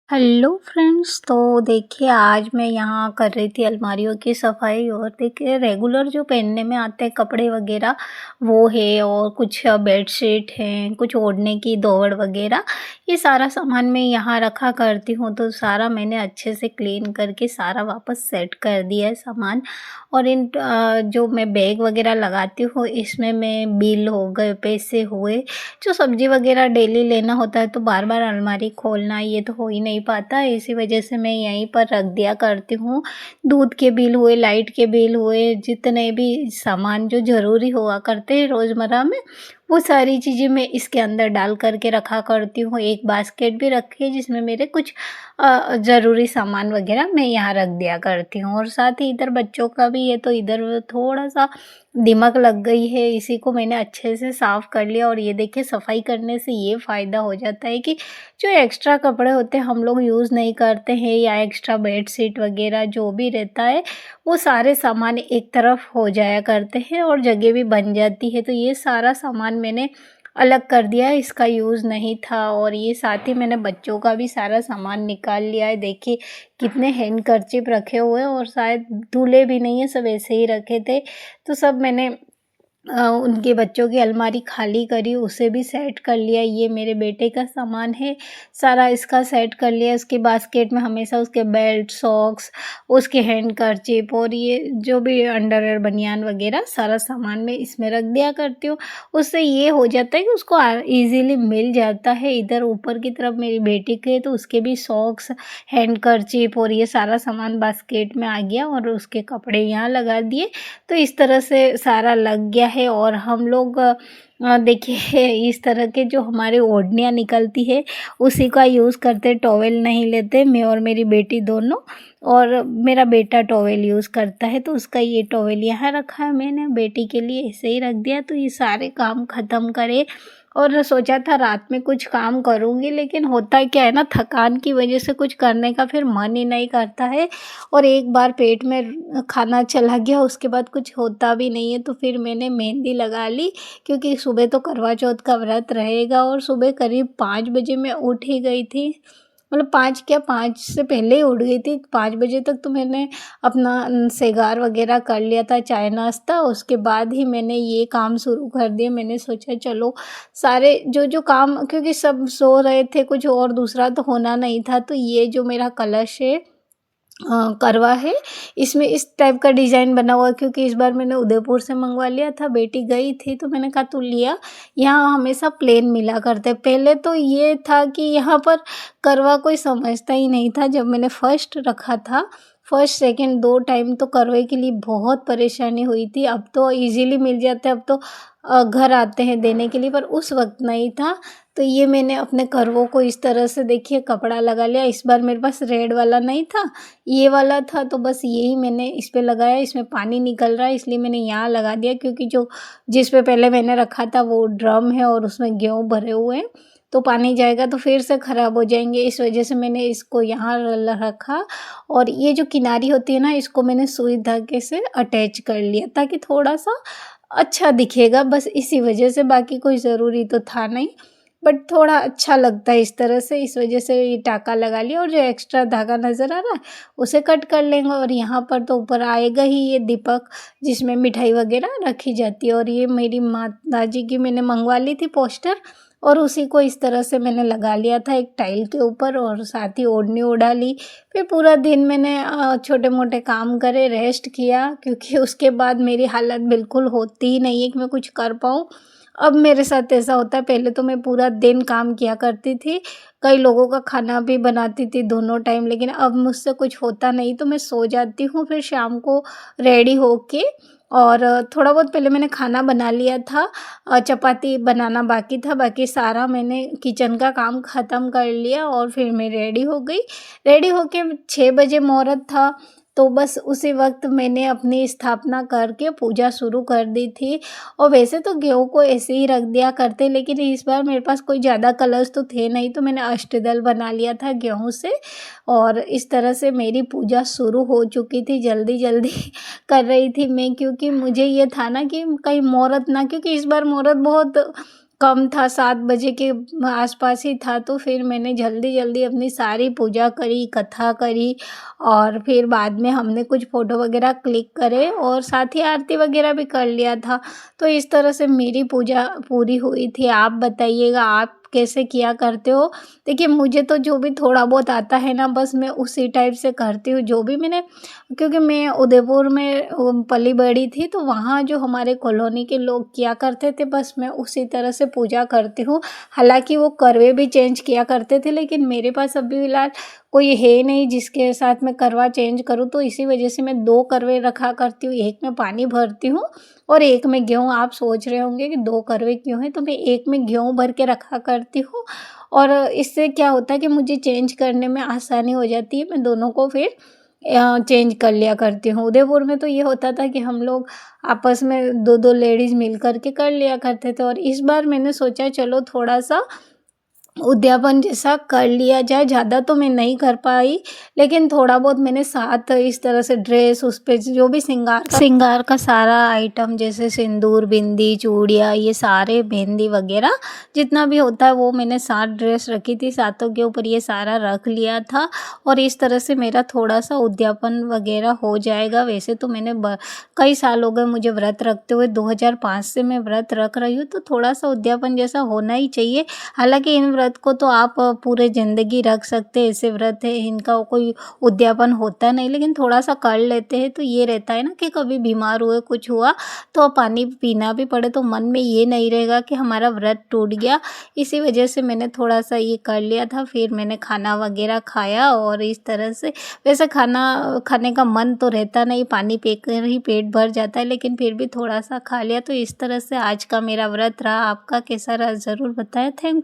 Hello friends, तो देखिए आज मैं यहाँ कर रही थी अलमारियों की सफाई। और देखिए रेगुलर जो पहनने में आते हैं कपड़े वगैरह वो है, और कुछ बेडशीट हैं, कुछ ओढ़ने की दौड़ वगैरह, ये सारा सामान मैं यहाँ रखा करती हूँ। तो सारा मैंने अच्छे से क्लीन करके सारा वापस सेट कर दिया है सामान। और जो मैं बैग वगैरह लगाती हूँ इसमें मैं बिल हो गए, पैसे हुए, जो सब्जी वगैरह डेली लेना होता है तो बार बार अलमारी खोलना ये तो हो ही नहीं पाता। इसी वजह से मैं यहीं पर रख दिया करती हूँ। दूध के बिल हुए, लाइट के बिल हुए, जितने भी सामान जो ज़रूरी हुआ करते हैं रोज़मर्रा में, वो सारी चीज़ें मैं इसके अंदर डाल कर के रखा करती हूँ। एक बास्केट भी रखी है जिसमें मेरे कुछ ज़रूरी सामान वगैरह मैं यहाँ रख दिया करती हूँ। और साथ ही इधर बच्चों का भी है तो इधर थोड़ा-सा दीमक लग गई है, इसी को मैंने अच्छे से साफ़ कर लिया। और ये देखिए सफाई करने से ये फ़ायदा हो जाता है कि जो एक्स्ट्रा कपड़े होते हैं हम लोग यूज़ नहीं करते हैं, या एक्स्ट्रा बेडशीट वगैरह जो भी रहता है वो सारे सामान एक तरफ हो जाया करते हैं और जगह भी बन जाती है। तो ये सारा सामान मैंने अलग कर दिया है, इसका यूज़ नहीं था। और ये साथ ही मैंने बच्चों का भी सारा सामान निकाल लिया है। देखिए कितने हैंडकरचिप रखे हुए हैं, और शायद धुले भी नहीं है, सब ऐसे ही रखे थे। तो सब मैंने उनके बच्चों की अलमारी खाली करी, उसे भी सेट कर लिया। ये मेरे बेटे का सामान है, सारा इसका सेट कर लिया। उसके बास्केट में हमेशा उसके बेल्ट, सॉक्स, उसके हैंडकरचिप और ये जो भी अंडरवियर, बनियान वगैरह सारा सामान मैं इसमें रख दिया करती हूँ। उससे ये हो जाता है कि उसको ईज़िली मिल जाता है। इधर ऊपर की तरफ मेरी बेटी के तो उसके भी सॉक्स, हैंडकरचिप और ये सारा सामान बास्केट में आ गया, और उसके कपड़े यहाँ लगा दिए। तो इस तरह से सारा लग गया है। और हम लोग देखिए इस तरह के जो हमारे ओढ़नियाँ निकलती है उसी का यूज़ करते, टॉवेल नहीं लेते, मैं और मेरी बेटी दोनों। और मेरा बेटा टॉवेल यूज़ करता है तो उसका ये टॉवेल यहाँ रखा है, मैंने बेटी के लिए ऐसे ही रख दिया। तो ये सारे काम ख़त्म करे, और सोचा था रात में कुछ काम करूँगी, लेकिन होता क्या है ना, थकान की वजह से कुछ करने का फिर मन ही नहीं करता है। और एक बार पेट में खाना चला गया उसके बाद कुछ होता भी नहीं है। तो फिर मैंने मेहंदी लगा ली, क्योंकि सुबह तो करवा चौथ का व्रत रहेगा। और सुबह करीब 5 बजे मैं उठ ही गई थी, मतलब 5 क्या, 5 से पहले ही उठ गई थी। 5 बजे तक तो मैंने अपना श्रृंगार वगैरह कर लिया था, चाय नाश्ता, उसके बाद ही मैंने ये काम शुरू कर दिए। मैंने सोचा चलो सारे जो काम, क्योंकि सब सो रहे थे, कुछ और दूसरा तो होना नहीं था। तो ये जो मेरा कलश है, करवा है, इसमें इस टाइप का डिज़ाइन बना हुआ है, क्योंकि इस बार मैंने उदयपुर से मंगवा लिया था। बेटी गई थी तो मैंने कहा तू लिया, यहाँ हमेशा प्लेन मिला करते। पहले तो ये था कि यहाँ पर करवा कोई समझता ही नहीं था। जब मैंने फर्स्ट रखा था, फर्स्ट सेकंड 2 टाइम तो करवे के लिए बहुत परेशानी हुई थी। अब तो ईज़िली मिल जाता है, अब तो घर आते हैं देने के लिए, पर उस वक़्त नहीं था। तो ये मैंने अपने करवों को इस तरह से देखिए कपड़ा लगा लिया। इस बार मेरे पास रेड वाला नहीं था, ये वाला था, तो बस यही मैंने इस पे लगाया। इसमें पानी निकल रहा है इसलिए मैंने यहाँ लगा दिया, क्योंकि जो जिस पे पहले मैंने रखा था वो ड्रम है और उसमें गेहूँ भरे हुए हैं, तो पानी जाएगा तो फिर से ख़राब हो जाएंगे। इस वजह से मैंने इसको यहाँ रखा। और ये जो किनारी होती है ना, इसको मैंने सुई धागे से अटैच कर लिया ताकि थोड़ा सा अच्छा दिखेगा, बस इसी वजह से। बाकी कोई ज़रूरी तो था नहीं, बट थोड़ा अच्छा लगता है इस तरह से, इस वजह से ये टाँका लगा लिया। और जो एक्स्ट्रा धागा नज़र आ रहा है उसे कट कर लेंगे। और यहाँ पर तो ऊपर आएगा ही ये दीपक, जिसमें मिठाई वगैरह रखी जाती है। और ये मेरी माताजी की मैंने मंगवा ली थी पोस्टर, और उसी को इस तरह से मैंने लगा लिया था एक टाइल के ऊपर, और साथ ही ओढ़नी ओढ़ा ली। फिर पूरा दिन मैंने छोटे मोटे काम करे, रेस्ट किया, क्योंकि उसके बाद मेरी हालत बिल्कुल होती ही नहीं है कि मैं कुछ कर पाऊँ। अब मेरे साथ ऐसा होता है, पहले तो मैं पूरा दिन काम किया करती थी, कई लोगों का खाना भी बनाती थी दोनों टाइम, लेकिन अब मुझसे कुछ होता नहीं तो मैं सो जाती हूँ। फिर शाम को रेडी होके, और थोड़ा बहुत पहले मैंने खाना बना लिया था, चपाती बनाना बाकी था, बाकी सारा मैंने किचन का काम ख़त्म कर लिया। और फिर मैं रेडी हो गई। रेडी होके 6 बजे मुहूर्त था, तो बस उसी वक्त मैंने अपनी स्थापना करके पूजा शुरू कर दी थी। और वैसे तो गेहूँ को ऐसे ही रख दिया करते, लेकिन इस बार मेरे पास कोई ज़्यादा कलश तो थे नहीं, तो मैंने अष्टदल बना लिया था गेहूँ से। और इस तरह से मेरी पूजा शुरू हो चुकी थी, जल्दी जल्दी कर रही थी मैं, क्योंकि मुझे ये था ना कि कहीं मुहूर्त ना, क्योंकि इस बार मुहूर्त बहुत कम था, 7 बजे के आस-पास ही था, तो फिर मैंने जल्दी-जल्दी अपनी सारी पूजा करी, कथा करी और फिर बाद में हमने कुछ फ़ोटो वगैरह क्लिक करे और साथ ही आरती वगैरह भी कर लिया था। तो इस तरह से मेरी पूजा पूरी हुई थी। आप बताइएगा आप कैसे किया करते हो? देखिए, मुझे तो जो भी थोड़ा बहुत आता है ना, बस मैं उसी टाइप से करती हूँ। जो भी मैंने क्योंकि मैं उदयपुर में पली-बड़ी थी, तो वहाँ जो हमारे कॉलोनी के लोग किया करते थे, बस मैं उसी तरह से पूजा करती हूँ। हालाँकि वो करवे भी चेंज किया करते थे, लेकिन मेरे पास अभी फ़िलहाल कोई है नहीं जिसके साथ मैं करवा चेंज करूँ, तो इसी वजह से मैं 2 करवे रखा करती हूँ। एक में पानी भरती हूँ और एक में गेहूँ। आप सोच रहे होंगे कि 2 करवे क्यों हैं? तो मैं एक में गेहूँ भर के रखा करती हूँ और इससे क्या होता है कि मुझे चेंज करने में आसानी हो जाती है। मैं दोनों को फिर चेंज कर लिया करती हूँ। उदयपुर में तो ये होता था कि हम लोग आपस में 2-2 लेडीज़ मिल कर के कर लिया करते थे और इस बार मैंने सोचा चलो थोड़ा-सा उद्यापन जैसा कर लिया जाए। ज़्यादा तो मैं नहीं कर पाई, लेकिन थोड़ा बहुत मैंने साथ इस तरह से ड्रेस उस पे जो भी श्रृंगार का सारा आइटम जैसे सिंदूर, बिंदी, चूड़ियाँ, ये सारे मेहंदी वगैरह जितना भी होता है वो मैंने 7 ड्रेस रखी थी, सातों के ऊपर ये सारा रख लिया था और इस तरह से मेरा थोड़ा-सा उद्यापन वगैरह हो जाएगा। वैसे तो मैंने कई साल हो गए मुझे व्रत रखते हुए, 2005 से मैं व्रत रख रही हूँ, तो थोड़ा-सा उद्यापन जैसा होना ही चाहिए। हालाँकि इन व्रत को तो आप पूरे ज़िंदगी रख सकते हैं, ऐसे व्रत है, इनका कोई उद्यापन होता नहीं, लेकिन थोड़ा-सा कर लेते हैं तो ये रहता है ना कि कभी बीमार हुए, कुछ हुआ तो पानी पीना भी पड़े तो मन में ये नहीं रहेगा कि हमारा व्रत टूट गया। इसी वजह से मैंने थोड़ा-सा ये कर लिया था, फिर मैंने खाना वगैरह खाया और इस तरह से वैसे खाना खाने का मन तो रहता नहीं, पानी पीकर ही पेट भर जाता है, लेकिन फिर भी थोड़ा-सा खा लिया। तो इस तरह से आज का मेरा व्रत रहा। आपका कैसा रहा ज़रूर बताएँ। थैंक